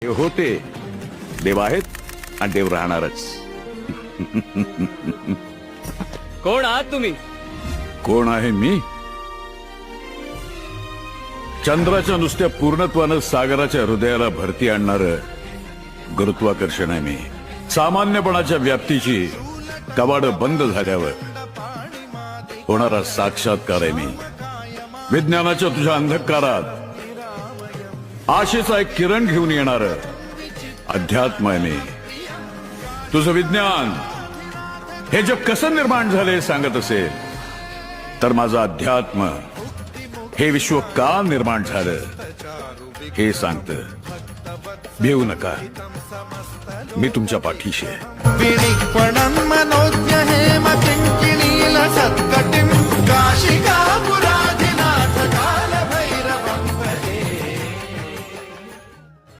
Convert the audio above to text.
हे होते, देव आहेत आणि देव राहणारच. कोण आहात तुम्ही? कोण आहे मी? चंद्राच्या नुसत्या पूर्णत्वानं सागराच्या हृदयाला भरती आणणार गुरुत्वाकर्षण आहे मी. सामान्यपणाच्या व्याप्तीची कवाड बंद झाल्यावर होणारा साक्षात्कार आहे मी. विज्ञानाच्या तुझ्या अंधकारात आशेचा एक किरण घेऊन येणार अध्यात्म आहे मी. तुझं विज्ञान हे जग कसं निर्माण झाले सांगत असेल तर माझं अध्यात्म हे विश्व का निर्माण झालं हे सांगतं. भिवू नका, मी तुमच्या पाठीशी आहे. विनिक्पणं मनोज्ञ हेम किङ्किणील सत्कटिं काशिका